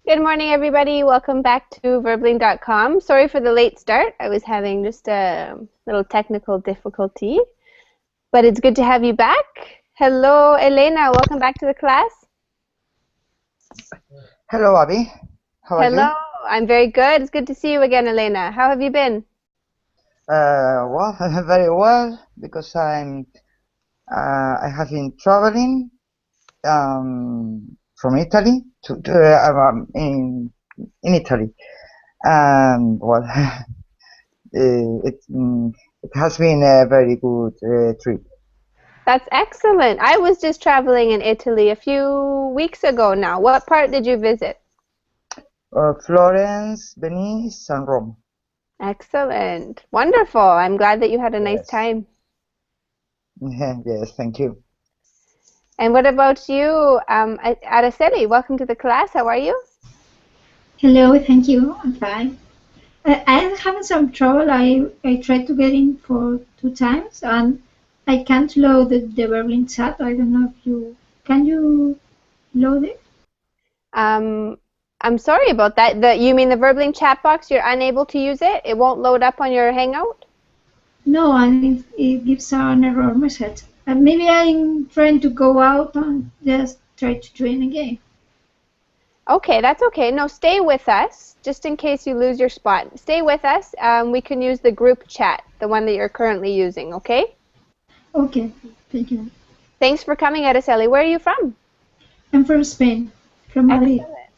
Good morning, everybody. Welcome back to Verbling.com. Sorry for the late start. I was having just a little technical difficulty, but it's good to have you back. Hello, Elena. Welcome back to the class. Hello, Abby. How are Hello. you? I'm very good. It's good to see you again, Elena. How have you been? Well, very well because I have been traveling from Italy in Italy, and well, it has been a very good trip. That's excellent. I was just traveling in Italy a few weeks ago now. What part did you visit? Florence, Venice, and Rome. Excellent. Wonderful. I'm glad that you had a nice Yes. time. Yes, thank you. And what about you, Araceli? Welcome to the class. How are you? Hello, thank you. I'm fine. I'm having some trouble. I tried to get in for 2 times and I can't load the Berlin chat. I don't know if you can you load it? I'm sorry about that. You mean the Verbling chat box? You're unable to use it? It won't load up on your Hangout? No, and it gives an error message. And maybe I'm trying to go out and just try to join again. Okay, that's okay. No, stay with us, just in case you lose your spot. Stay with us. We can use the group chat, the one that you're currently using, okay? Okay, thank you. Thanks for coming, Araceli. Where are you from? I'm from Spain, from Madrid. Excellent.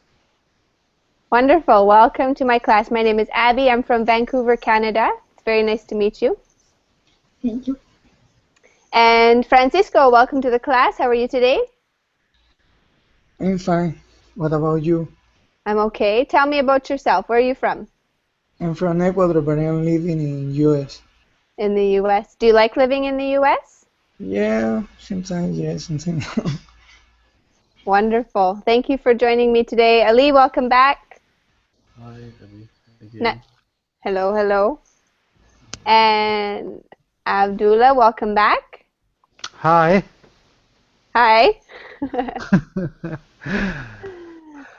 Wonderful. Welcome to my class. My name is Abby. I'm from Vancouver, Canada. It's very nice to meet you. Thank you. And Francisco, welcome to the class. How are you today? I'm fine. What about you? I'm okay. Tell me about yourself. Where are you from? I'm from Ecuador, but I'm living in US. In the U.S. Do you like living in the U.S.? Yeah, sometimes yes, sometimes no. Wonderful. Thank you for joining me today. Ali, welcome back. Hi, Abby. Again. Hello, hello. And Abdullah, welcome back. Hi. Hi.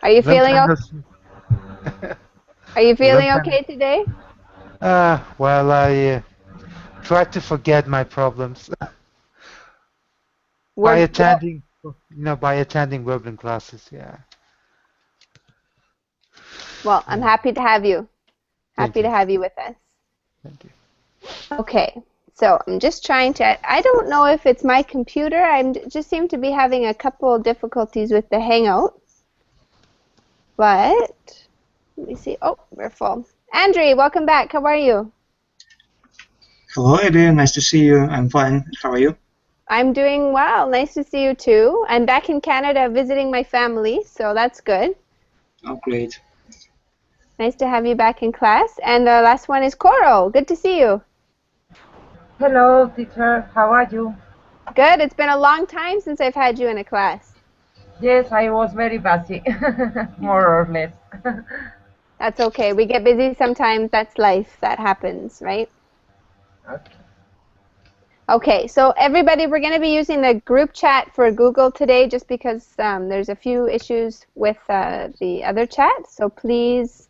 Are you feeling okay? Are you feeling okay today? Well, I try to forget my problems by attending, by attending Verbling classes. Yeah. Well, I'm happy to have you. Happy to have you with us. Thank you. Okay. So I'm just trying to, I don't know if it's my computer. I just seem to be having a couple of difficulties with the Hangout. But let me see. Oh, we're full. Andre, welcome back. How are you? Hello, Abby. Nice to see you. I'm fine. How are you? I'm doing well. Nice to see you too. I'm back in Canada visiting my family, so that's good. Oh, great. Nice to have you back in class. And the last one is Coro. Good to see you. Hello, teacher. How are you? Good. It's been a long time since I've had you in a class. Yes, I was very busy, more or less. That's okay. We get busy sometimes. That's life. That happens, right? Okay. Okay, so everybody, we're going to be using the group chat for Google today just because there's a few issues with the other chat. So please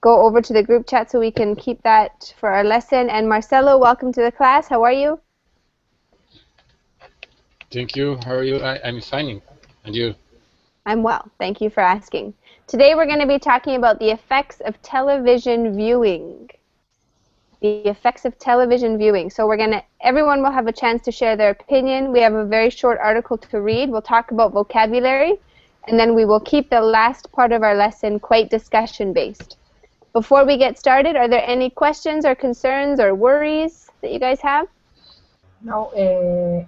go over to the group chat so we can keep that for our lesson. And Marcelo, welcome to the class. How are you? Thank you. How are you? I'm fine. And you? I'm well. Thank you for asking. Today we're going to be talking about the effects of television viewing. The effects of television viewing. So everyone will have a chance to share their opinion. We have a very short article to read. We'll talk about vocabulary, and then we will keep the last part of our lesson quite discussion-based. Before we get started, are there any questions or concerns or worries that you guys have? Now, where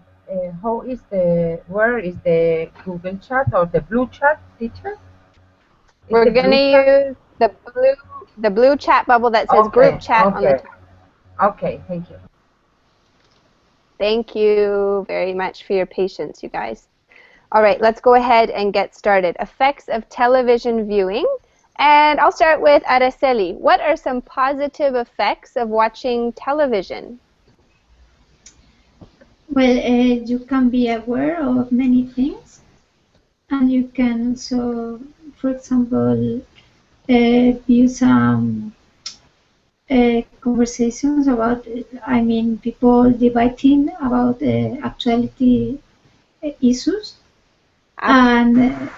is the Google chat or the blue chat, teacher? We're going to use the blue chat bubble that says group chat on the top. Okay, thank you. Thank you very much for your patience, you guys. All right, let's go ahead and get started. Effects of television viewing. And I'll start with Araceli. What are some positive effects of watching television? Well, you can be aware of many things, and you can also for example, view some conversations about, I mean, people debating about actuality issues. And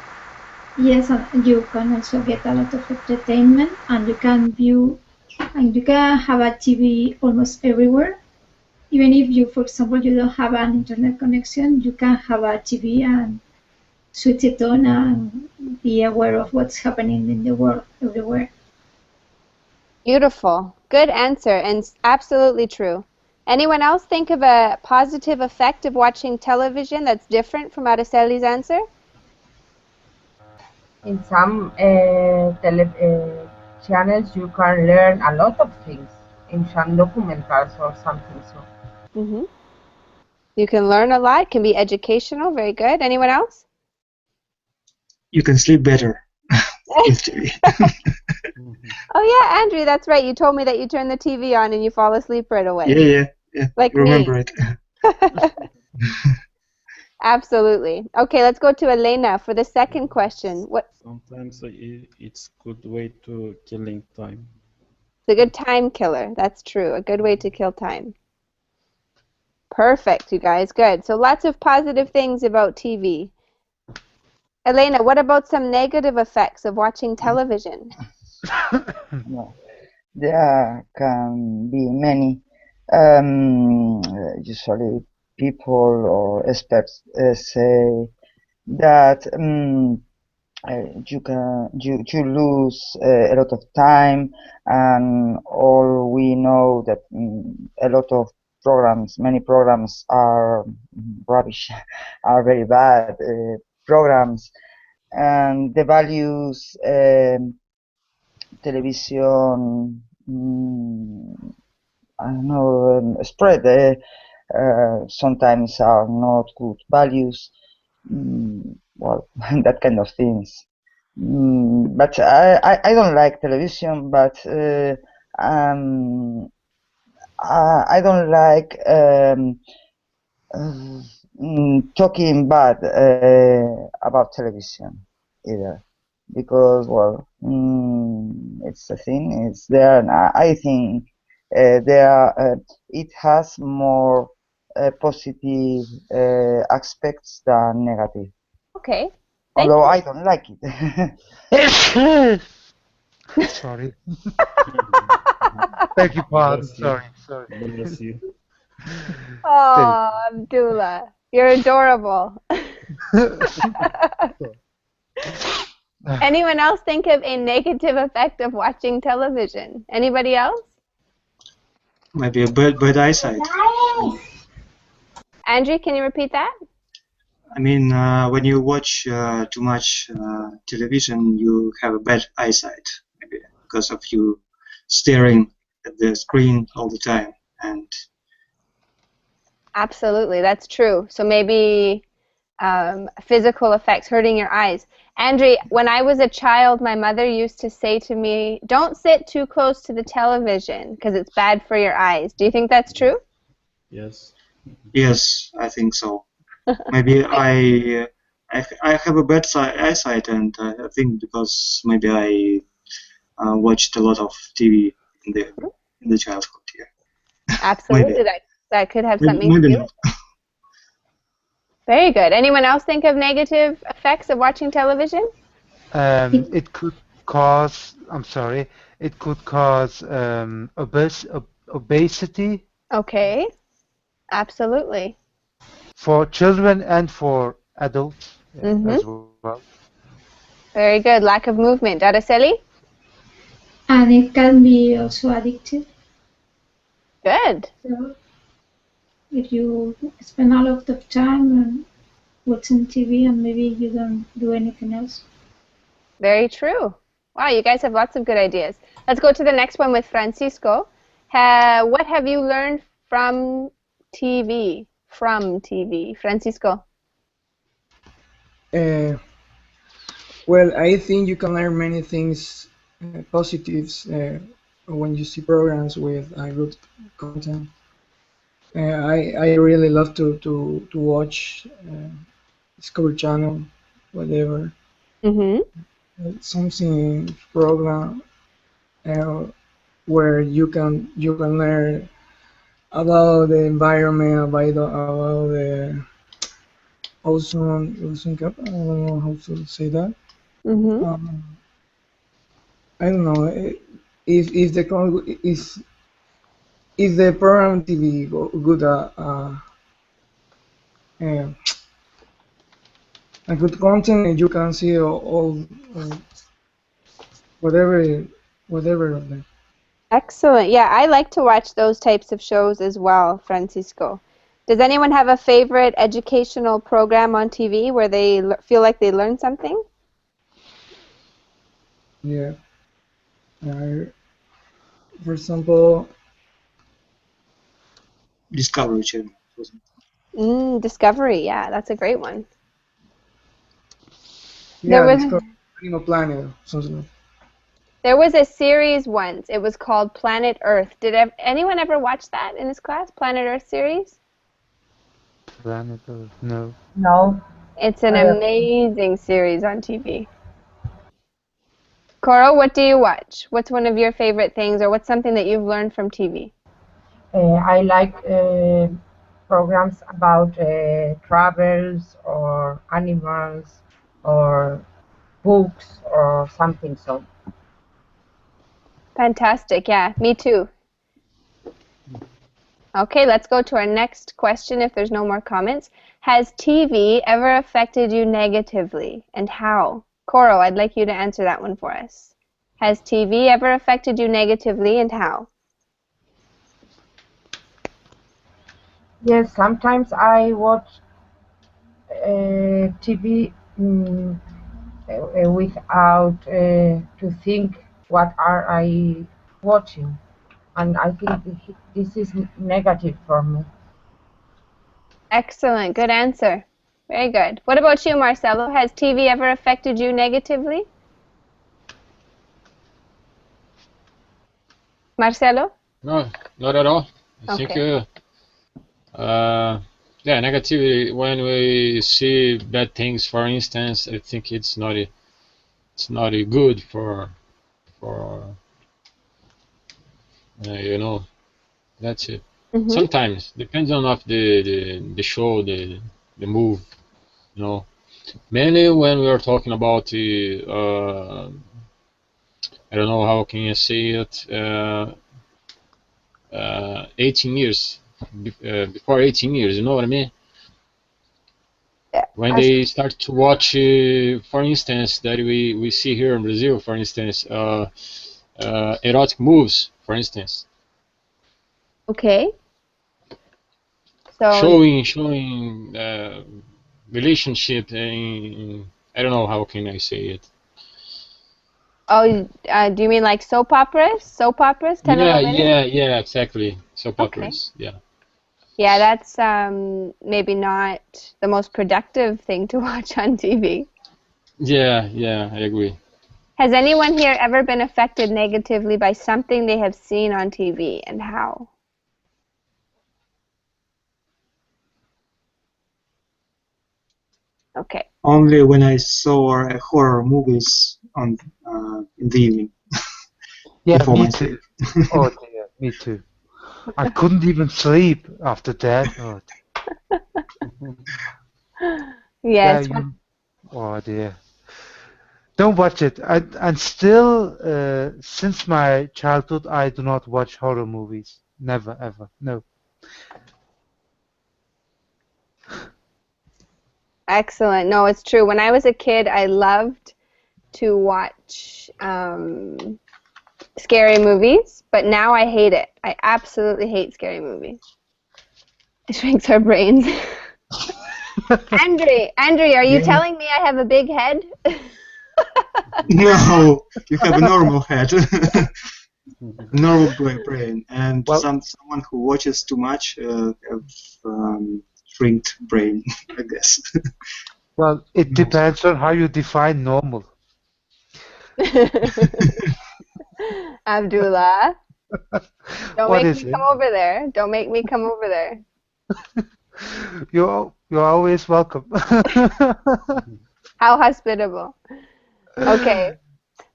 yes, and you can also get a lot of entertainment, and you can view, and you can have a TV almost everywhere. Even if you, for example, you don't have an internet connection, you can have a TV and switch it on and be aware of what's happening in the world everywhere. Beautiful. Good answer, and absolutely true. Anyone else think of a positive effect of watching television that's different from Araceli's answer? In some channels, you can learn a lot of things. In some documentals or something so. Mm-hmm. You can learn a lot. It can be educational. Very good. Anyone else? You can sleep better with TV. Oh yeah, Andrew, that's right. You told me that you turn the TV on and you fall asleep right away. Yeah. Like Remember me. it. Absolutely. Okay, let's go to Elena for the second question. What? Sometimes it's good way to killing time. It's a good time killer. That's true. A good way to kill time. Perfect, you guys. Good. So lots of positive things about TV. Elena, what about some negative effects of watching television? No, there can be many. Usually, people or experts say that you lose a lot of time, and all we know that a lot of programs, many programs are rubbish, are very bad programs, and the values television I don't know spread sometimes are not good values. Well, that kind of things. But I don't like television, but I don't like talking bad about television either, because well, it's a thing. It's there, and I think it has more positive aspects than negative. Okay. Although I don't like it. Sorry. Beg your pardon. Sorry. Bless you. Oh, Abdullah, you're adorable. Anyone else think of a negative effect of watching television? Anybody else? Maybe a bad eyesight. Andrew, can you repeat that? I mean, when you watch too much television, you have a bad eyesight, maybe because of you staring at the screen all the time. And absolutely, that's true. So maybe physical effects, hurting your eyes. Andrew, when I was a child, my mother used to say to me, "Don't sit too close to the television because it's bad for your eyes." Do you think that's true? Yes. Yes, I think so. Maybe I have a bad eyesight, and I think because maybe I watched a lot of TV in the childhood. Yeah. Absolutely, that could have something maybe to do not. with it. Very good. Anyone else think of negative effects of watching television? It could cause. I'm sorry. It could cause obesity. Okay. Absolutely. For children and for adults as well. Very good. Lack of movement. Araceli? And it can be also addictive. Good. So if you spend a lot of time watching TV and maybe you don't do anything else. Very true. Wow, you guys have lots of good ideas. Let's go to the next one with Francisco. What have you learned from TV? Francisco. Well, I think you can learn many things, positives, when you see programs with good content. I really love to watch Discovery Channel, whatever. something program uh, where you can learn about the environment, about the ozone cap. I don't know how to say that. Mm-hmm. Um, I don't know if the is the program TV good uh, a good content and you can see all whatever whatever of them. Excellent. Yeah, I like to watch those types of shows as well, Francisco. Does anyone have a favorite educational program on TV where they feel like they learn something? Yeah. Uh, for example, Discovery Channel. Discovery. Yeah, that's a great one. yeah, There was Discovery Animal Planet, something like. there was a series once. It was called Planet Earth. Did anyone ever watch that in this class? Planet Earth series? Planet Earth, no. No. It's an amazing series on TV. Coro, what do you watch? What's one of your favorite things, or what's something that you've learned from TV? I like programs about travels or animals or books or something so. Fantastic. Yeah, me too. Okay, let's go to our next question if there's no more comments. Has TV ever affected you negatively, and how? Coro, I'd like you to answer that one for us. Has TV ever affected you negatively, and how? Yes, sometimes I watch TV without to think what are I watching, and I think this is negative for me. Excellent. Good answer. Very good. What about you, Marcelo? Has TV ever affected you negatively? Marcelo? No, not at all. I think, Okay. yeah, negativity, when we see bad things, for instance, I think it's not good for you know, that's it. Mm-hmm. Sometimes, depends on of the show, the move, you know. Mainly when we are talking about the, I don't know how can I say it, 18 years, before 18 years, you know what I mean? Yeah. When they start to watch, for instance, that we see here in Brazil, for instance, erotic moves, for instance, Okay. So, showing relationship in, I don't know how can I say it. oh, do you mean like soap operas? Soap operas? Yeah, Telenovelas? yeah, exactly. Soap Okay. operas, yeah. Yeah, that's maybe not the most productive thing to watch on TV. Yeah, I agree. Has anyone here ever been affected negatively by something they have seen on TV, and how? Okay. Only when I saw horror movies on in the evening Yeah, before me my too. sleep. Oh dear, me too. I couldn't even sleep after that. Oh, yeah, Yes. oh dear. Don't watch it. And still, since my childhood, I do not watch horror movies. Never, ever. No. Excellent. No, it's true. When I was a kid, I loved to watch scary movies, but now I hate it. I absolutely hate scary movies. It shrinks our brains. Andre, are you Yeah. telling me I have a big head? No, you have a normal head, normal brain, and Well, someone who watches too much have shrinked brain, I guess. well, it depends on how you define normal. Abdullah, don't What make is me it? come over there. Don't make me come over there. You're always welcome. How hospitable. Okay.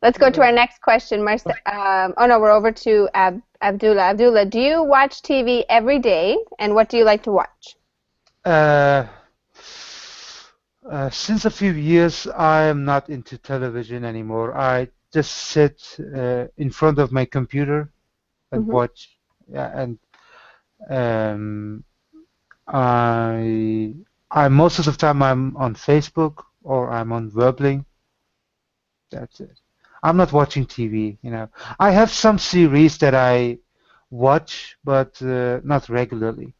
Let's go to our next question. Oh no, we're over to Abdullah. Abdullah, do you watch TV every day, and what do you like to watch? Since a few years, I am not into television anymore. I just sit in front of my computer and watch. Yeah, and I most of the time I'm on Facebook or I'm on Werbling. That's it. I'm not watching TV, you know. I have some series that I watch, but not regularly.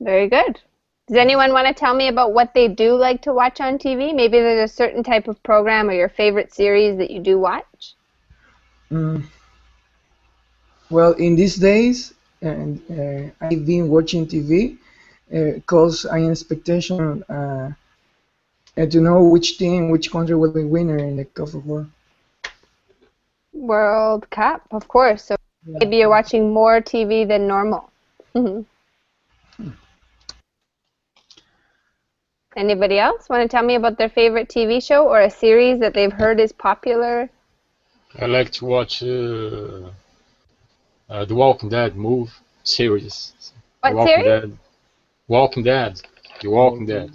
Very good. Does anyone want to tell me about what they do like to watch on TV? Maybe there's a certain type of program or your favorite series that you do watch? Well, in these days, and I've been watching TV because I'm in expectation to know which team, which country will be winner in the Cup of World. World Cup, of course. So maybe you're watching more TV than normal. Anybody else want to tell me about their favorite TV show or a series that they've heard is popular? I like to watch The Walking Dead series. What series? Dead. Walking Dead. The Walking Dead.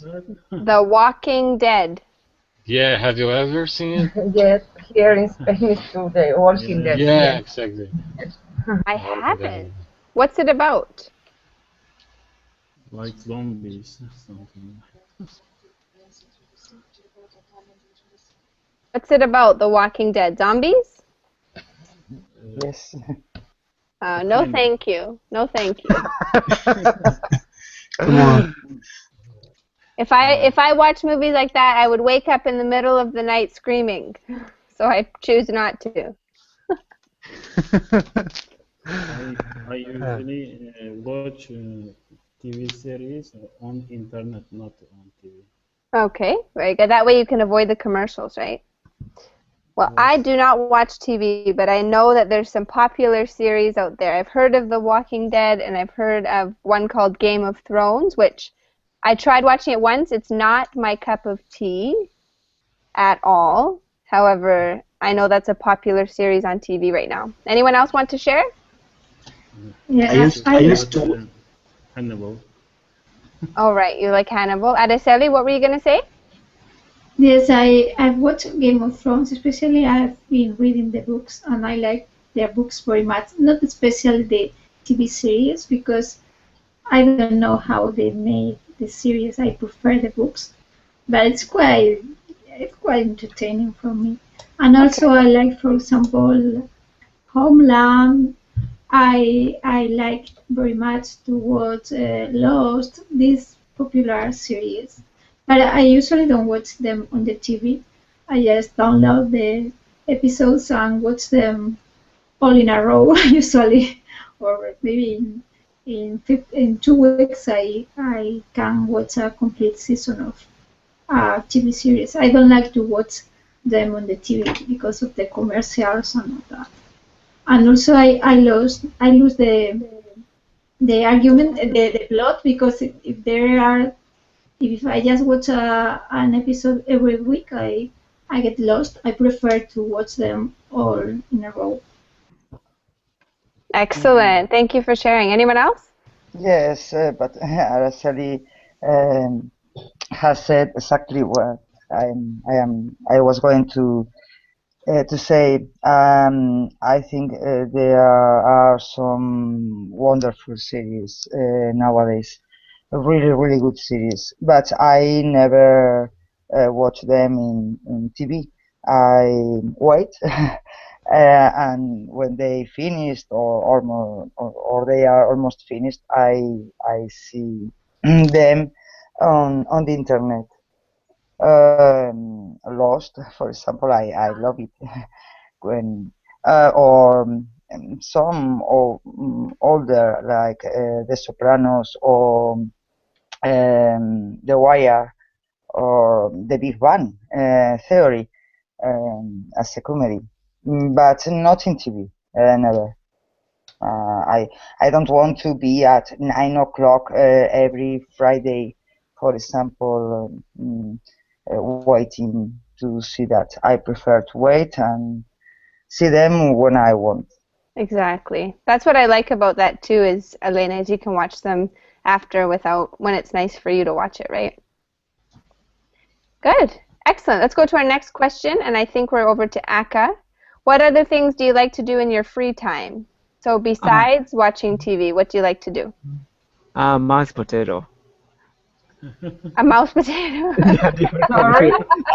The Walking Dead. Yeah, have you ever seen it? Yes, here in Spain it's too, The Walking Dead. Yeah, exactly. I haven't. What's it about? Like zombies, something. What's it about, The Walking Dead? Zombies? Yes. No, thank you. No, thank you. Come on. If I watch movies like that, I would wake up in the middle of the night screaming. So I choose not to. I usually watch TV series on internet, not on TV. Okay, very good. That way you can avoid the commercials, right? Well, Yes. I do not watch TV, but I know that there's some popular series out there. I've heard of The Walking Dead, and I've heard of one called Game of Thrones, which I tried watching it once. It's not my cup of tea at all. However, I know that's a popular series on TV right now. Anyone else want to share? Yeah, I used to. watch Hannibal. All right, you like Hannibal. Araceli, what were you going to say? Yes, I've watched Game of Thrones, especially I've been reading the books, and I like their books very much. Not especially the TV series, because I don't know how they made the series. I prefer the books, but it's quite entertaining for me. And also I like, for example, Homeland. I like very much to watch Lost, this popular series. But I usually don't watch them on the TV. I just download the episodes and watch them all in a row usually, or maybe in 2 weeks I can watch a complete season of a TV series. I don't like to watch them on the TV because of the commercials and all that. And also I lose the argument, the plot, because if I just watch an episode every week, I get lost. I prefer to watch them all in a row. Excellent. Thank you for sharing. Anyone else? Yes, but Araceli has said exactly what I was going to say. I think there are some wonderful series nowadays, really, really good series, but I never watch them in TV. I wait, and when they finished or almost or they are almost finished, I see them on the internet. Lost, for example, I love it when or some older like The Sopranos or The Wire or The Big Bang Theory as a comedy, but not in TV. Never. I don't want to be at 9 o'clock every Friday, for example, waiting to see that. I prefer to wait and see them when I want. Exactly. That's what I like about that too, is Elena, is you can watch them after without when it's nice for you to watch it, right? Good. Excellent. Let's go to our next question, and I think we're over to Aka. What other things do you like to do in your free time? So besides watching TV, what do you like to do? Mashed potato. A mouse potato? Sorry?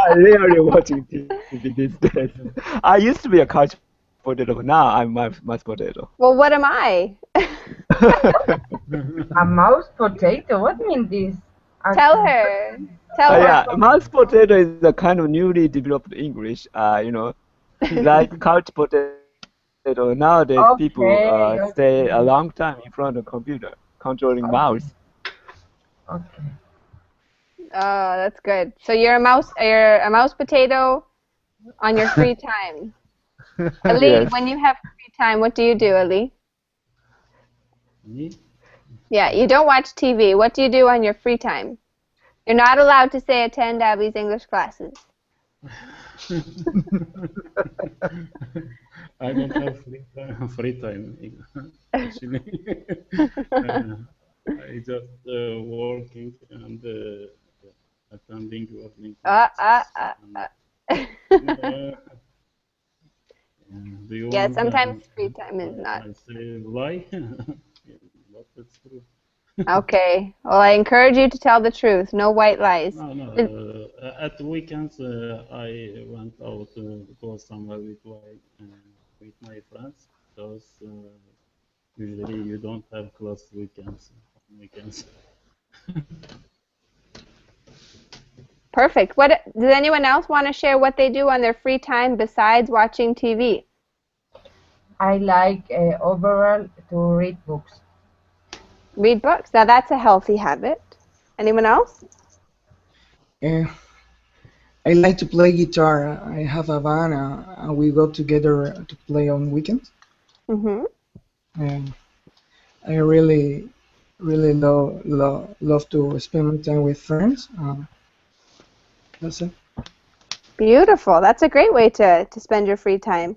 I'm rarely watching TV these days. I used to be a couch potato. Now I'm mashed potato. Well, what am I? A mouse potato? What mean this? Tell her. Tell her. Yeah, mashed potato is a kind of newly developed English. Like couch potato. Nowadays, people stay a long time in front of the computer, controlling mouse. Okay. Oh, that's good. So you're a mouse potato on your free time. Ali, Yes. when you have free time, what do you do, Ali? Me? Yeah, you don't watch TV. What do you do on your free time? You're not allowed to say attend Abby's English classes. I don't have free time actually. I just working and attending learning classes. Do you Yeah, want sometimes free time is not. I say lie? But it's true. Okay. Well, I encourage you to tell the truth. No white lies. No. At the weekends, I went out to go somewhere with my friends because usually you don't have class weekends. Perfect. What does anyone else want to share what they do on their free time besides watching TV? I like overall to read books. Read books. Now that's a healthy habit. Anyone else? I like to play guitar. I have a band, and we go together to play on weekends. Mhm. And I really love to spend my time with friends. That's it. Beautiful. That's a great way to spend your free time.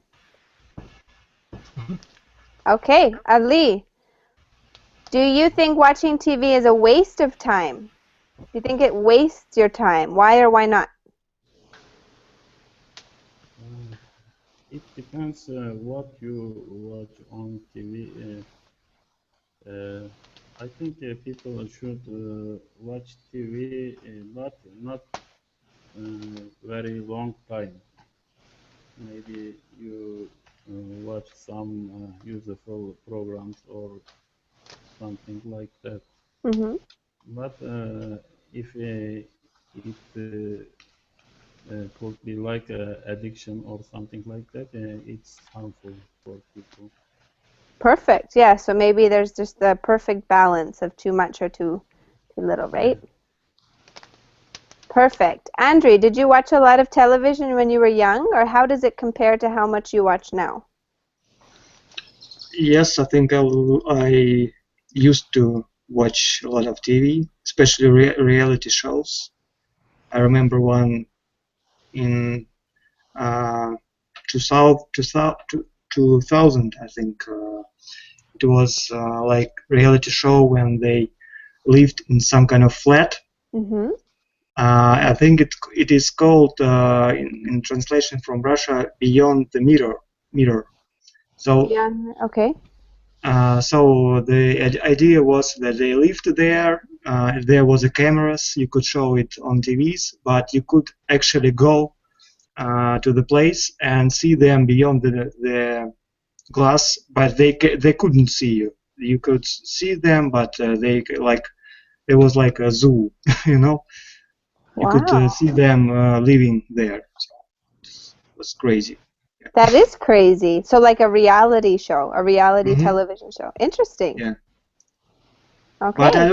Okay, Ali, do you think watching TV is a waste of time? Do you think it wastes your time? Why or why not? It depends what you watch on TV. I think people should watch TV, but not very long time. Maybe you watch some useful programs or something like that. Mhm. But if it could be like addiction or something like that, it's harmful for people. Perfect. Yeah, so maybe there's just the perfect balance of too much or too little, right? Perfect. Andre, did you watch a lot of television when you were young, or how does it compare to how much you watch now? Yes, I think I used to watch a lot of TV, especially reality shows. I remember one in 2000, I think. It was like reality show when they lived in some kind of flat. Mm-hmm. I think it is called in translation from Russia, Beyond the Mirror. So Yeah. Okay. so the idea was that they lived there. There was a cameras. You could show it on TVs, but you could actually go to the place and see them beyond the glass. But they couldn't see you. You could see them, but it was like a zoo, you know. You could Wow. see them living there. So it was crazy. That is crazy. So like a reality show, a reality Mhm. television show. Interesting. Yeah. Okay. But I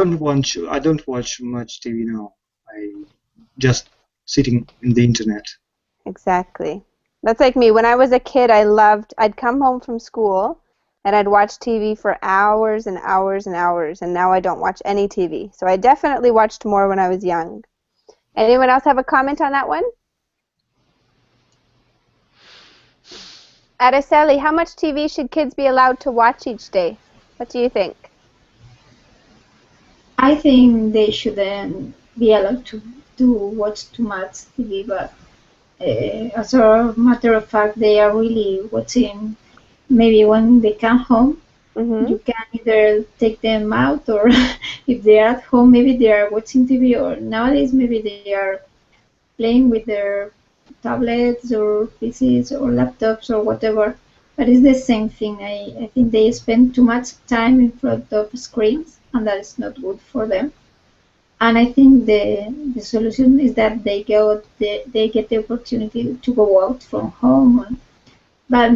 don't watch much TV now. I just sitting in the internet. Exactly. That's like me. When I was a kid, I'd come home from school and I'd watch TV for hours and hours and hours, and now I don't watch any TV. So I definitely watched more when I was young. Anyone else have a comment on that one? Araceli, how much TV should kids be allowed to watch each day? What do you think? I think they shouldn't be allowed to watch too much TV, but as a matter of fact, they are really watching. Maybe when they come home, Mm-hmm. you can either take them out, or if they are at home, maybe they are watching TV, or nowadays maybe they are playing with their tablets or PCs or laptops or whatever. But it's the same thing. I think they spend too much time in front of screens, and that is not good for them. And I think the solution is that they get the opportunity to go out from home, but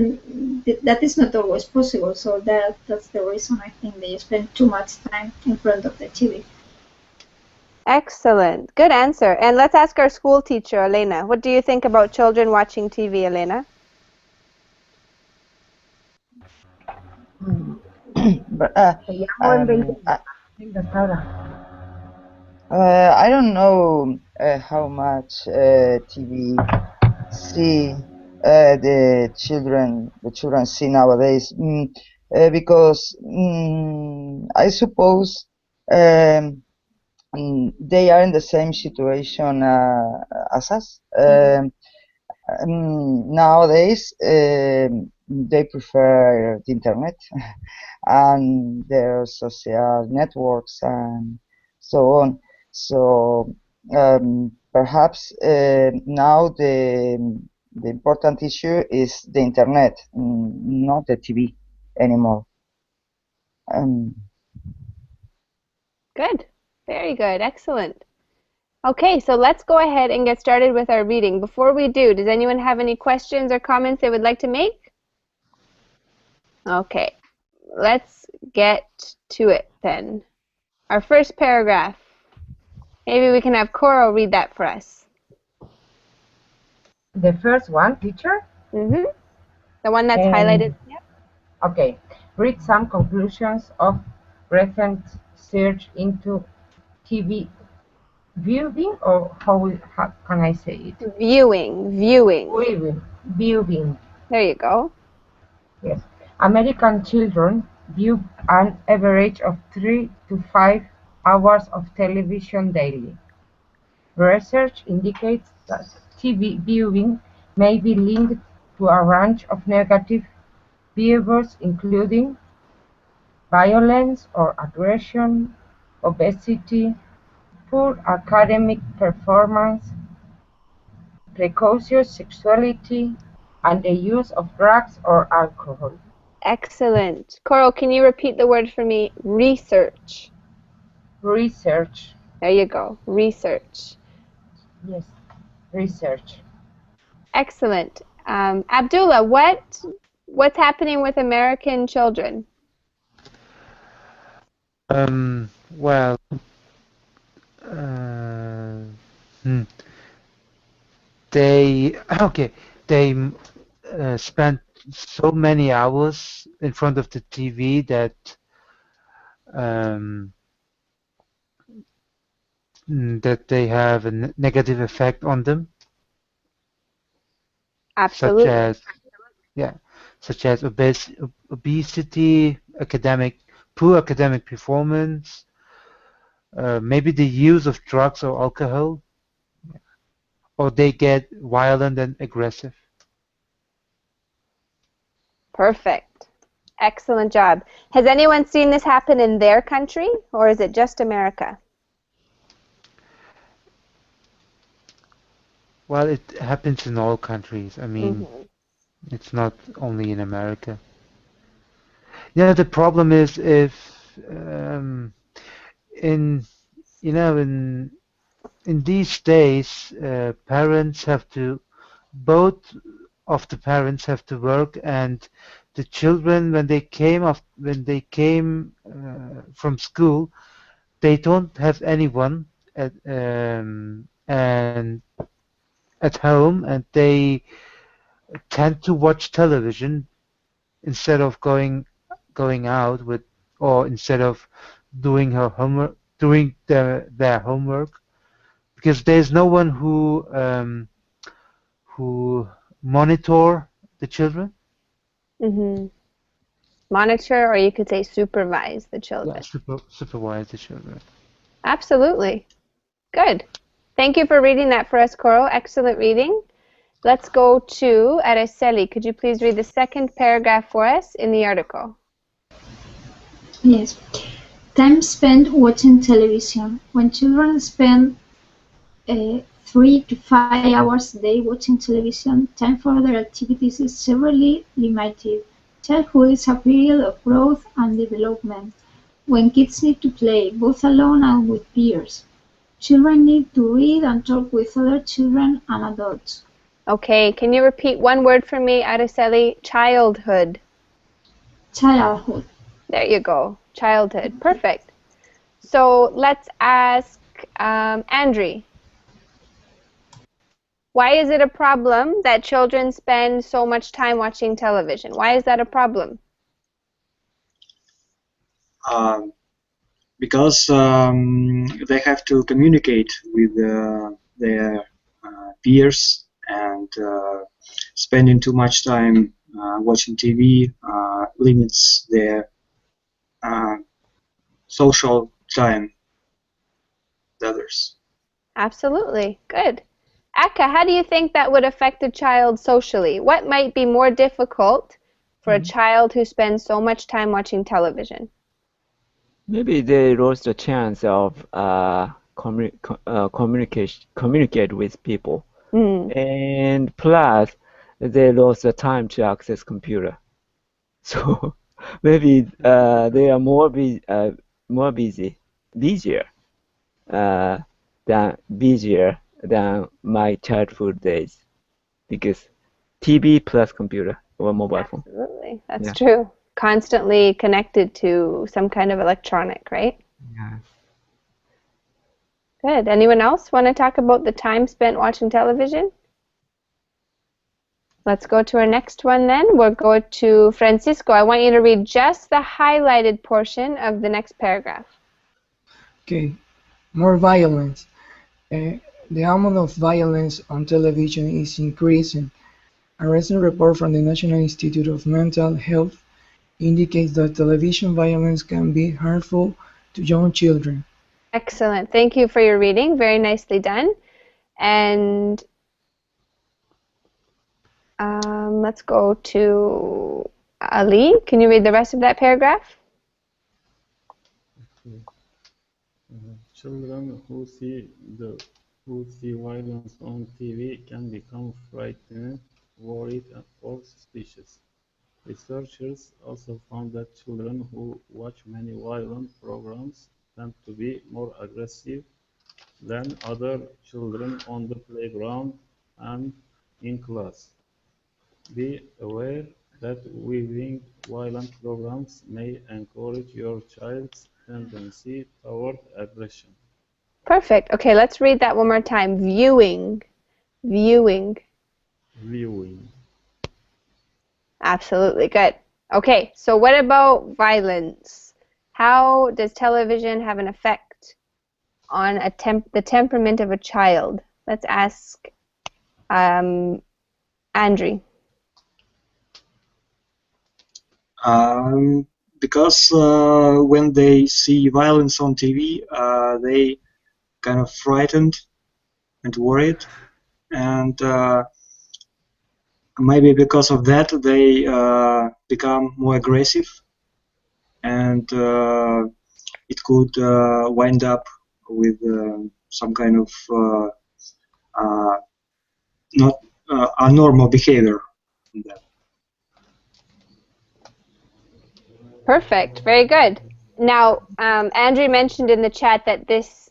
that is not always possible. So that's the reason I think they spend too much time in front of the TV. Excellent. Good answer. And let's ask our school teacher, Elena. What do you think about children watching TV, Elena? But Laura. I don't know how much TV see the children see nowadays, because I suppose they are in the same situation as us. Nowadays, they prefer the internet and their social networks and so on. So perhaps now the important issue is the internet, not the TV anymore. Good. Very good. Excellent. Okay, so let's go ahead and get started with our reading. Before we do, does anyone have any questions or comments they would like to make? Okay, let's get to it then. Our first paragraph. Maybe we can have Coral read that for us. The first one, teacher? Mm-hmm. The one that's highlighted. Yep. Okay. Read some conclusions of recent search into TV viewing, or how can I say it? Viewing. Viewing. There you go. Yes. American children view an average of 3 to 5 hours of television daily. Research indicates that TV viewing may be linked to a range of negative behaviors, including violence or aggression, obesity, poor academic performance, precocious sexuality, and the use of drugs or alcohol. Excellent. Coral, can you repeat the word for me? Research. Research. There you go. Research. Yes, research. Excellent. Abdullah, what's happening with American children? Well, they spend so many hours in front of the TV that that they have a negative effect on them. Absolutely. Such as obesity, poor academic performance, maybe the use of drugs or alcohol, or they get violent and aggressive. Perfect. Excellent job. Has anyone seen this happen in their country, or is it just America? Well, it happens in all countries. I mean, it's not only in America. Yeah, the problem is if in these days both of the parents have to work, and the children when they came from school, they don't have anyone at home, and they tend to watch television instead of going out or instead of doing their homework, because there's no one who monitor the children. Mm-hmm. Monitor, or you could say supervise the children. Yeah, supervise the children. Absolutely. Good. Thank you for reading that for us, Coral. Excellent reading. Let's go to Araceli. Could you please read the second paragraph for us in the article? Yes. Time spent watching television. When children spend 3 to 5 hours a day watching television, time for other activities is severely limited. Childhood is a period of growth and development, when kids need to play, both alone and with peers. Children need to read and talk with other children and adults. Okay, can you repeat one word for me, Araceli? Childhood. Childhood. There you go. Childhood. Perfect. So let's ask Andrew. Why is it a problem that children spend so much time watching television? Why is that a problem? Because they have to communicate with their peers, and spending too much time watching TV limits their social time with others. Absolutely. Good. Akka, how do you think that would affect a child socially? What might be more difficult for a child who spends so much time watching television? Maybe they lost the chance of communicate with people, and plus they lost the time to access computer. So maybe they are busier than my childhood days, because TV plus computer or mobile phone. Absolutely, that's true. Constantly connected to some kind of electronic, right? Yeah. Good. Anyone else want to talk about the time spent watching television? Let's go to our next one then. We'll go to Francisco. I want you to read just the highlighted portion of the next paragraph. Okay. More violence. The amount of violence on television is increasing. A recent report from the National Institute of Mental Health indicates that television violence can be harmful to young children. Excellent. Thank you for your reading. Very nicely done. And let's go to Ali. Can you read the rest of that paragraph? Children who see violence on TV can become frightened, worried, or suspicious. Researchers also found that children who watch many violent programs tend to be more aggressive than other children on the playground and in class. Be aware that viewing violent programs may encourage your child's tendency toward aggression. Perfect. Okay, let's read that one more time. Viewing. Viewing. Viewing. Absolutely. Good. Okay, so what about violence? How does television have an effect on the temperament of a child? Let's ask Andrew. Because when they see violence on TV, they kind of frightened and worried, and maybe because of that they become more aggressive, and it could wind up with some kind of not abnormal behavior. Perfect. Very good. Now, Andrew mentioned in the chat that it's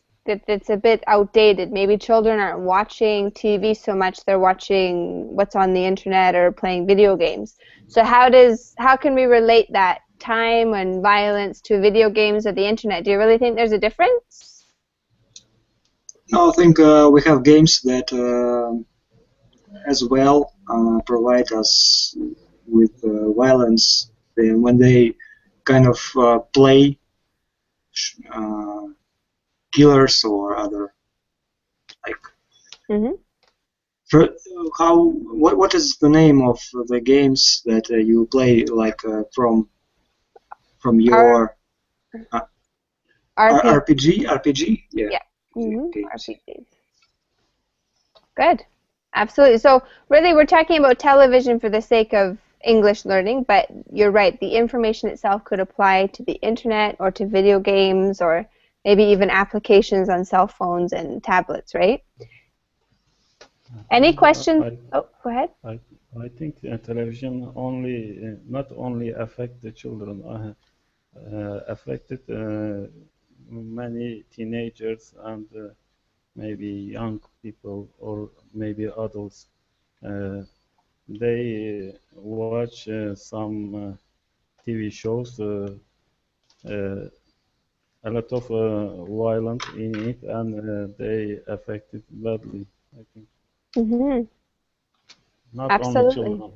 a bit outdated. Maybe children aren't watching TV so much; they're watching what's on the internet or playing video games. So how can we relate that time and violence to video games or the internet? Do you really think there's a difference? No, I think we have games that as well provide us with violence. When they kind of play killers or other like What is the name of the games that you play, like from your RPG? Yeah. Yeah. RPGs. Good. Absolutely. So really we're talking about television for the sake of English learning, but you're right, the information itself could apply to the internet or to video games or maybe even applications on cell phones and tablets, right? Any questions? Oh, go ahead. I think television only not only affect the children, affected many teenagers and maybe young people or maybe adults. They watch some TV shows, a lot of violence in it, and they affect it badly, I think. Mm-hmm. Not Absolutely. only children.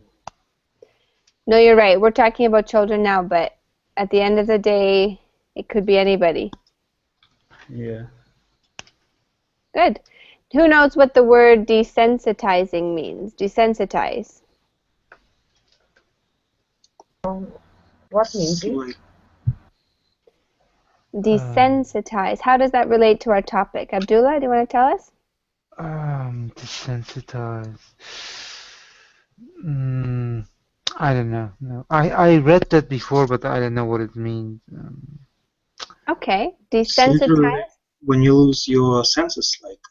No, you're right. We're talking about children now, but at the end of the day, it could be anybody. Yeah. Good. Who knows what the word desensitizing means? Desensitize. What means it? Desensitize. How does that relate to our topic? Abdullah, do you want to tell us? Desensitize. I don't know. No, I read that before, but I don't know what it means. Okay, desensitize. When you lose your senses, like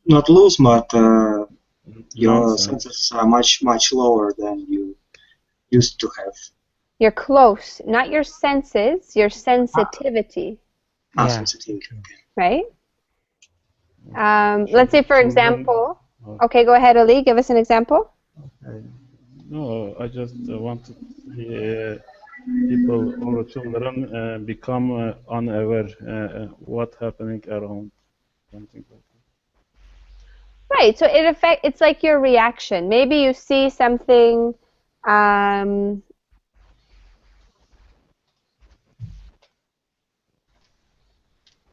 not lose, but your senses are much lower than you used to have. You're close, not your senses, your sensitivity. Sensitivity. Right? Let's say, for example. Okay, go ahead, Ali. Give us an example. No, I just want to hear people or children become unaware what's happening around, something like that. Right. So it's like your reaction. Maybe you see something.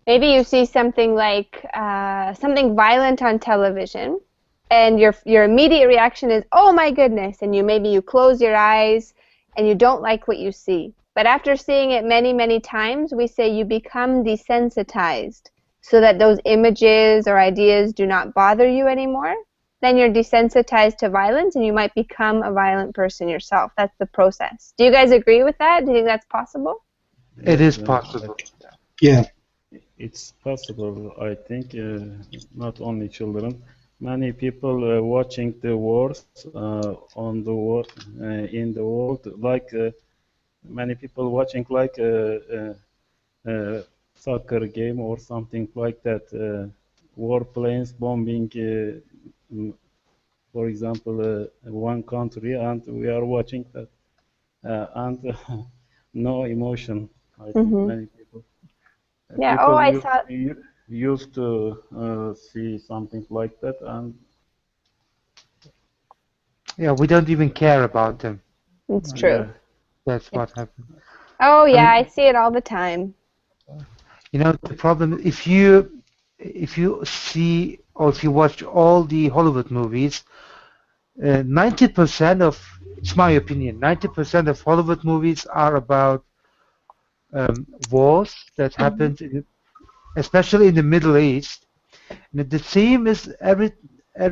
Maybe you see something like something violent on television, and your immediate reaction is, "Oh my goodness!" And maybe you close your eyes, and you don't like what you see. But after seeing it many, many times, we say you become desensitized, so that those images or ideas do not bother you anymore. Then you're desensitized to violence, and you might become a violent person yourself. That's the process. Do you guys agree with that? Do you think that's possible? It is possible. Yeah. It's possible, I think, not only children. Many people watching the wars on the world, in the world, like many people watching like a soccer game or something like that. Warplanes bombing, for example, one country, and we are watching that, and no emotion. I think many people. Yeah. People I saw. Used to see something like that, and yeah, we don't even care about them. It's true. That's what happened. Oh yeah, I see it all the time. You know, the problem, if you see or if you watch all the Hollywood movies, 90% of, it's my opinion, 90% of Hollywood movies are about wars that happened, especially in the Middle East. And the theme is every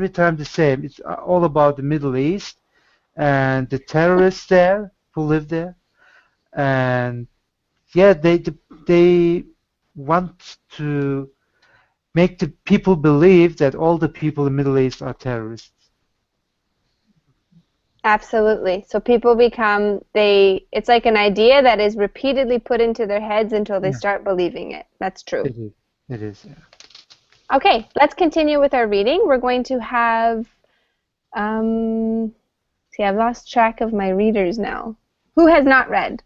time the same. It's all about the Middle East and the terrorists there who live there, and yeah, they want to make the people believe that all the people in the Middle East are terrorists. Absolutely. So people become, it's like an idea that is repeatedly put into their heads until they start believing it. That's true. It is. Yeah. Okay, let's continue with our reading. We're going to have, see, I've lost track of my readers now. Who has not read?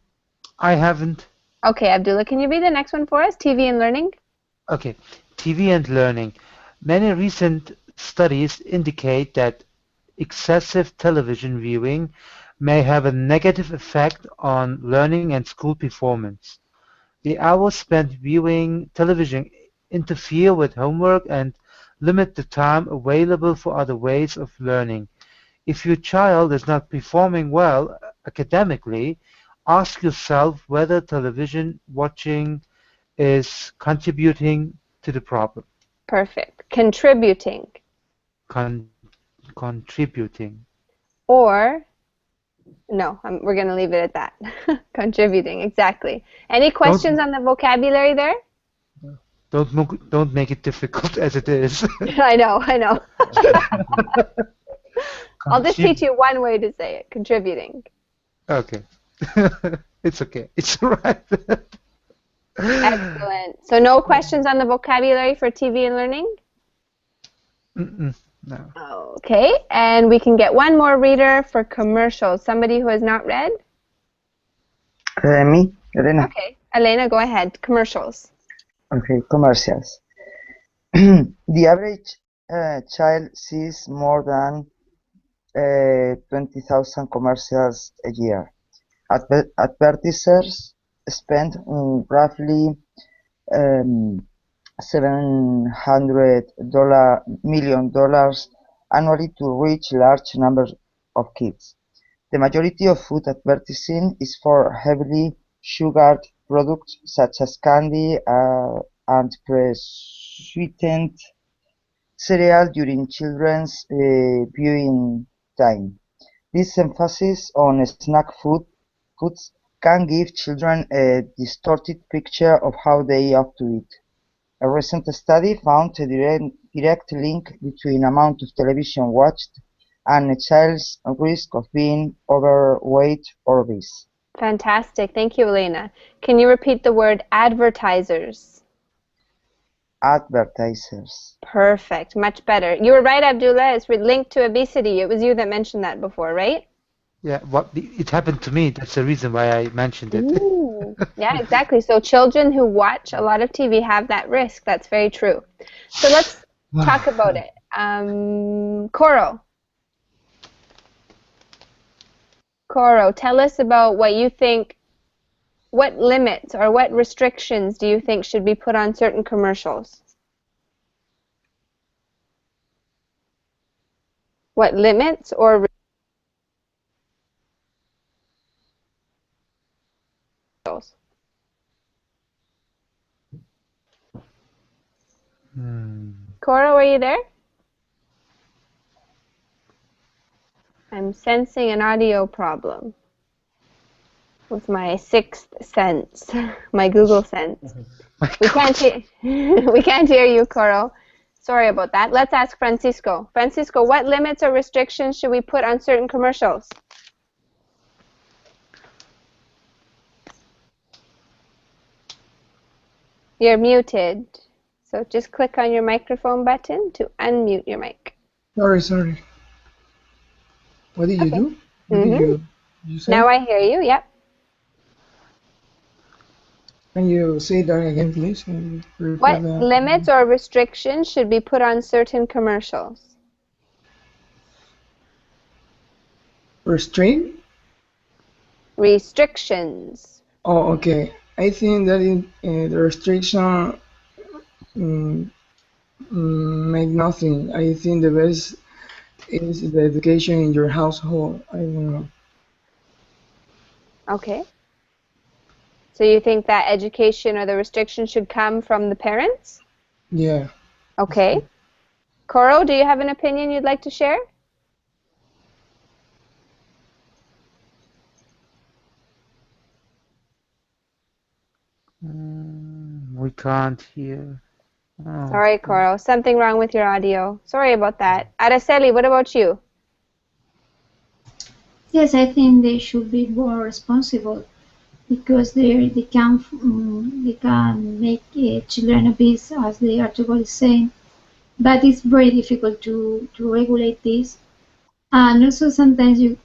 I haven't. Okay, Abdullah, can you read the next one for us? TV and learning? Okay, TV and learning. Many recent studies indicate that excessive television viewing may have a negative effect on learning and school performance. The hours spent viewing television interfere with homework and limit the time available for other ways of learning. If your child is not performing well academically, ask yourself whether television watching is contributing to the problem. Perfect. Contributing. Contributing. Or, no, we're going to leave it at that. Contributing, exactly. Any questions on the vocabulary there? Don't make it difficult as it is. I know. I'll just teach you one way to say it, contributing. Okay. It's okay. It's all right. Excellent. So no questions on the vocabulary for TV and learning? No. Okay, and we can get one more reader for commercials. Somebody who has not read? Me, Elena. Okay, Elena, go ahead. Commercials. Okay, commercials. The average child sees more than 20,000 commercials a year. Advertisers spend roughly $700 million annually to reach large numbers of kids. The majority of food advertising is for heavily sugared products such as candy and pre-sweetened cereal during children's viewing time. This emphasis on snack foods can give children a distorted picture of how they ought to eat. A recent study found a direct link between amount of television watched and a child's risk of being overweight or obese. Fantastic. Thank you, Elena. Can you repeat the word advertisers? Advertisers. Perfect. Much better. You were right, Abdullah. It's linked to obesity. It was you that mentioned that before, right? Yeah, it happened to me. That's the reason why I mentioned it. Ooh. Yeah, exactly. So children who watch a lot of TV have that risk. That's very true. So let's talk about it. Coro, tell us about what you think, what limits or what restrictions do you think should be put on certain commercials? What limits or Coro, are you there? I'm sensing an audio problem with my sixth sense, my Google sense. We can't hear you, Coro. Sorry about that. Let's ask Francisco. Francisco, what limits or restrictions should we put on certain commercials? You're muted. So just click on your microphone button to unmute your mic. Sorry. What did you do? What did you say? Now I hear you, yep. Can you say that again, please? What limits or restrictions should be put on certain commercials? Restrictions. Oh, okay. I think that the restriction make nothing. I think the best is the education in your household. I don't know. Okay. So you think that education or the restriction should come from the parents? Yeah. Okay. Coro, do you have an opinion you'd like to share? We can't hear. Oh. Sorry, Coro. Something wrong with your audio. Sorry about that. Araceli, what about you? Yes, I think they should be more responsible because they can make children obese, as the article is saying. But it's very difficult to regulate this. And also sometimes you,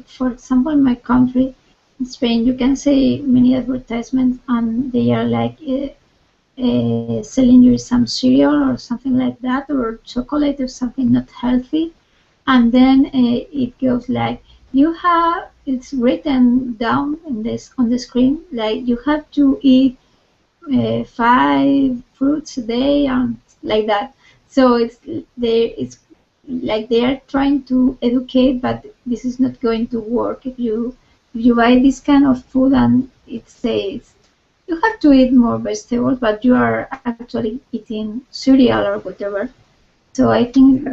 for example, in my country, in Spain, you can see many advertisements and they are like selling you some cereal or something like that, or chocolate or something not healthy. And then it goes like, it's written down on the screen, like you have to eat 5 fruits a day and like that. So it's like they are trying to educate, but this is not going to work if you buy this kind of food and it says you have to eat more vegetables, but you are actually eating cereal or whatever. So I think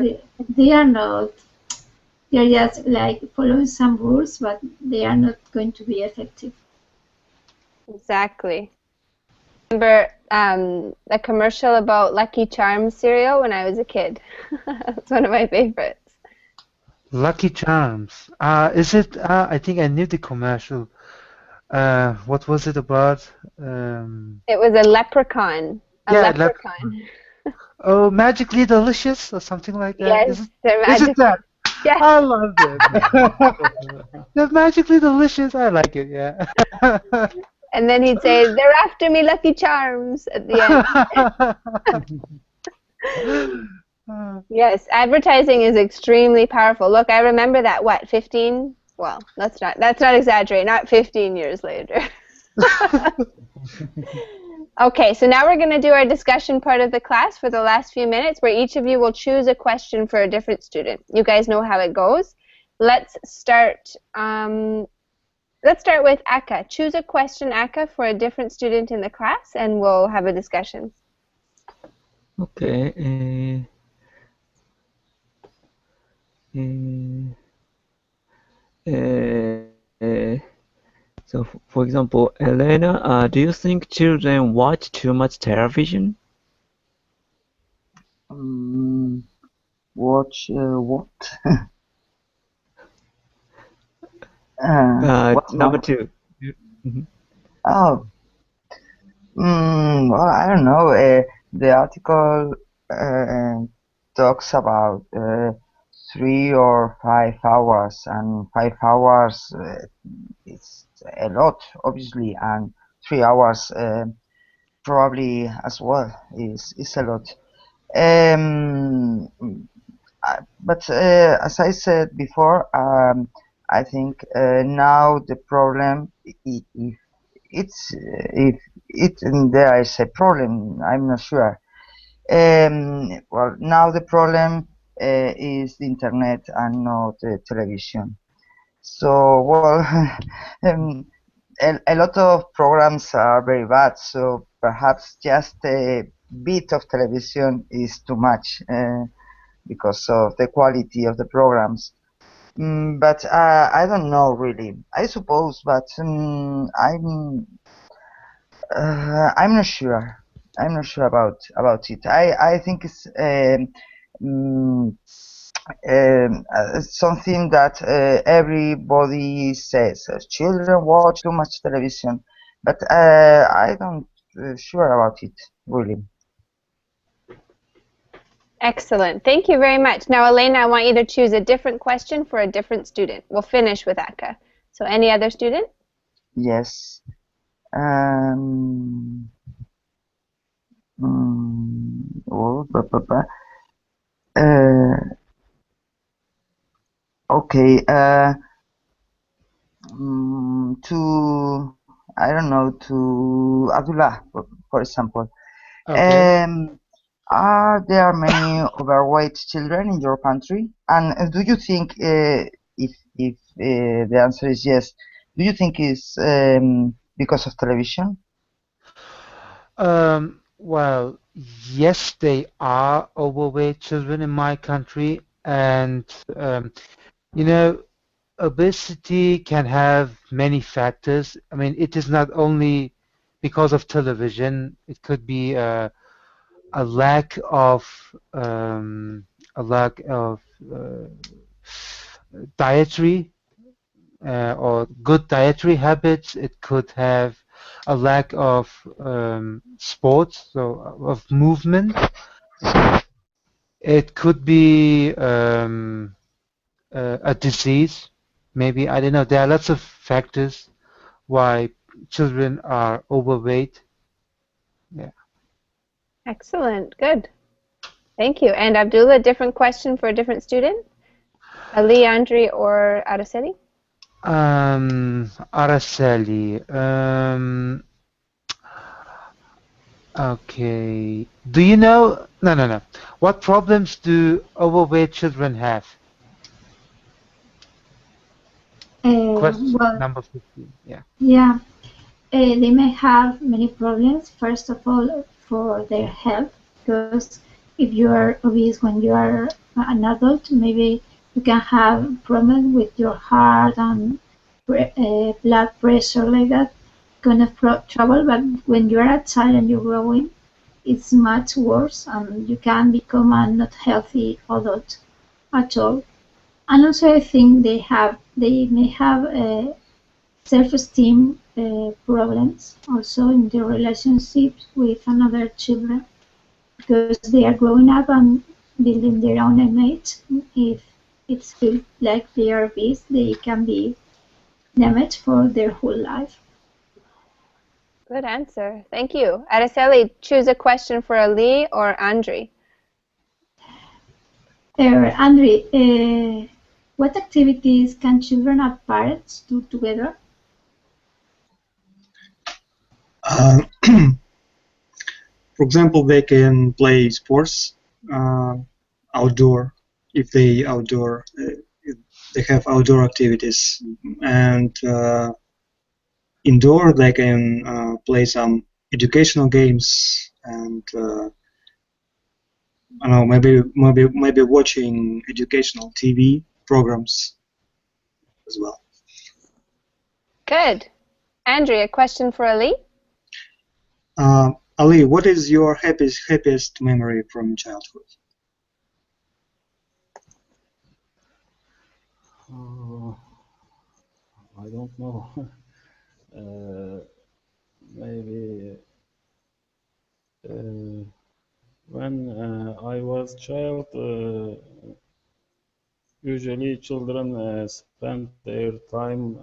they are not. They are just like following some rules, but they are not going to be effective. Exactly. Remember a commercial about Lucky Charms cereal when I was a kid. It's one of my favorites. Lucky Charms. Is it? I think I knew the commercial. What was it about? It was a leprechaun. Yeah, Leprechaun. Oh, Magically Delicious or something like that. Yes, Is they're it magic. that? Yes. I loved it. They're Magically Delicious. I like it. Yeah. And then he'd say, "They're after me, Lucky Charms," at the end. Yes, advertising is extremely powerful. Look, I remember that. What, 15? Well, that's not exaggerating. Not 15 years later. Okay, so now we're going to do our discussion part of the class for the last few minutes, where each of you will choose a question for a different student. You guys know how it goes. Let's start. Let's start with Akka. Choose a question, Akka, for a different student in the class, and we'll have a discussion. Okay. So, for example, Elena, do you think children watch too much television? Watch what? Number two. Oh, well, I don't know. The article talks about 3 or 5 hours, and 5 hours is a lot, obviously, and 3 hours probably as well is a lot. But as I said before, I think now the problem, if there is a problem, I'm not sure. Well, now the problem is the internet and not the television. So, well, a lot of programs are very bad, so perhaps just a bit of television is too much because of the quality of the programs. But I don't know really. I suppose, but I'm not sure. I'm not sure about it. I think it's something that everybody says. Children watch too much television, but I don't sure about it really. Excellent. Thank you very much. Now, Elena, I want you to choose a different question for a different student. We'll finish with Akka. So any other student? Yes. Okay. To I don't know, to Abdullah, for example. Okay. Are there many overweight children in your country? And do you think, if the answer is yes, do you think it's because of television? Well, yes, they are overweight children in my country, and you know, obesity can have many factors. I mean, it is not only because of television. It could be a lack of dietary or good dietary habits. It could have a lack of sports, so of movement. It could be a disease, maybe. I don't know. There are lots of factors why children are overweight. Yeah. Excellent. Good. Thank you. And Abdullah, different question for a different student? Ali, Andri, or Araceli? Araceli. Okay. Do you know? No, no, no. What problems do overweight children have? Question Well, number 15. Yeah. yeah, they may have many problems. First of all, for their health, because if you are obese when you are an adult, maybe you can have problems with your heart and blood pressure, like that kind of trouble. But when you are a child and you're growing, it's much worse, and you can become a not healthy adult at all. And also, I think they may have self-esteem problems also in their relationships with another children, because they are growing up and building their own image. If it feels like they are beast, they can be damaged for their whole life. Good answer. Thank you. Araceli, choose a question for Ali or Andre. Andre, what activities can children and parents do together? For example, they can play sports outdoor if they if they have outdoor activities, and indoor they can play some educational games and I don't know, maybe watching educational TV programs as well. Good. Andre, a question for Ali. Ali, what is your happiest memory from childhood? I don't know. Maybe when I was child, usually children spend their time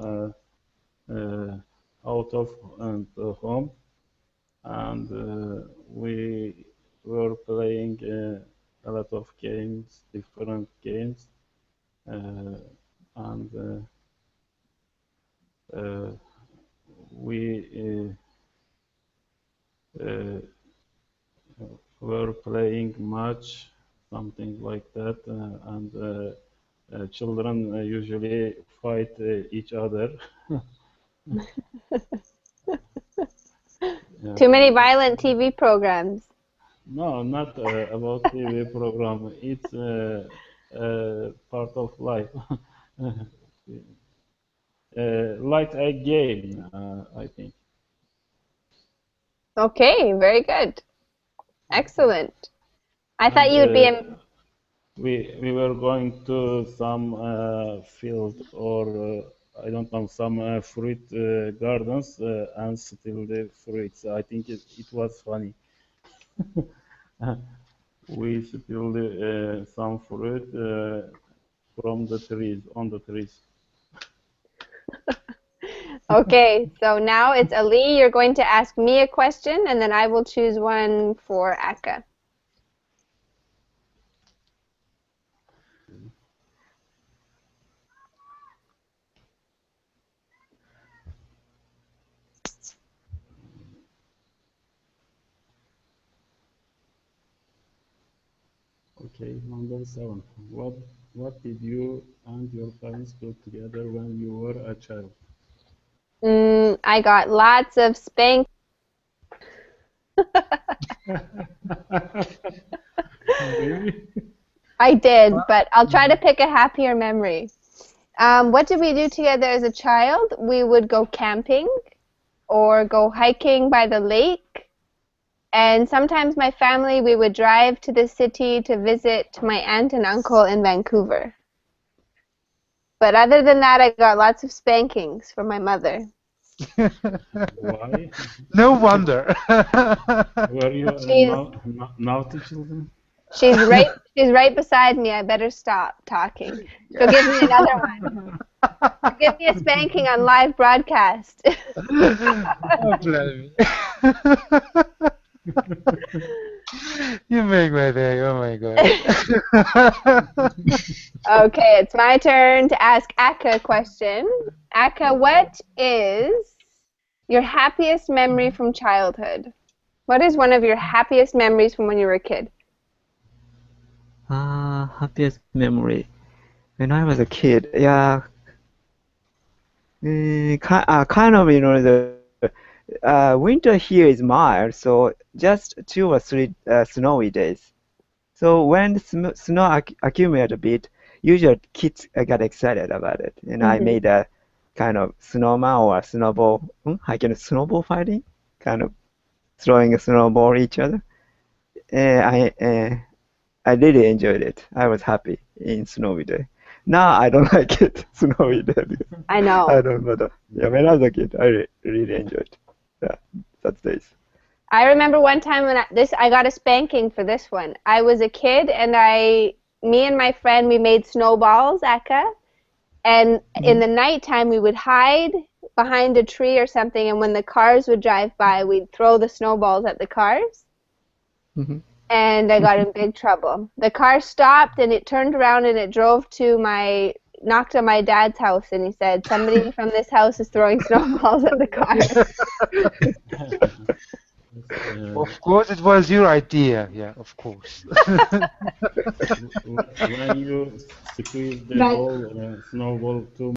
out of home, and we were playing a lot of games, different games, and we were playing match, something like that, and children usually fight each other. Yeah. Too many violent TV programs. No, not about TV program. It's part of life. Like a game, I think. Okay, very good. Excellent. I And, thought you'd be in... we were going to some field or I don't know, some fruit gardens and steal the fruits. I think it was funny. We steal some fruit from the trees, on the trees. Okay, so now it's Ali. You're going to ask me a question, and then I will choose one for Akka. Okay, number 7. What did you and your parents do together when you were a child? I got lots of spank. I did, but I'll try to pick a happier memory. What did we do together as a child? We would go camping or go hiking by the lake. And sometimes my family, we would drive to the city to visit my aunt and uncle in Vancouver. But other than that, I got lots of spankings from my mother. Why? No wonder. Were you naughty children? She's right beside me. I better stop talking. She'll give me another one. She'll give me a spanking on live broadcast. Oh, bless me. You make my day. Oh my god. Okay, it's my turn to ask Akka a question. Akka, what is your happiest memory from childhood? What is one of your happiest memories from when you were a kid? Happiest memory. When I was a kid, yeah, kind of, the winter here is mild, so just 2 or 3 snowy days. So when snow accumulates a bit, usually kids get excited about it, and I made a kind of snowman or a snowball, snowball fighting, kind of throwing a snowball at each other. I really enjoyed it. I was happy in snowy day. Now I don't like it, snowy day. I know. I don't know. Yeah, when I was a kid, I really enjoyed it. Yeah, that's days. I remember one time when I got a spanking for this one. I was a kid, and me and my friend, we made snowballs, Eka, and in the nighttime we would hide behind a tree or something, and when the cars would drive by, we'd throw the snowballs at the cars. And I got in big trouble. The car stopped, and it turned around, and it drove to knocked on my dad's house, and he said, somebody from this house is throwing snowballs at the car. Of course, it was your idea. Yeah, of course. When you squeeze the ball, snowball too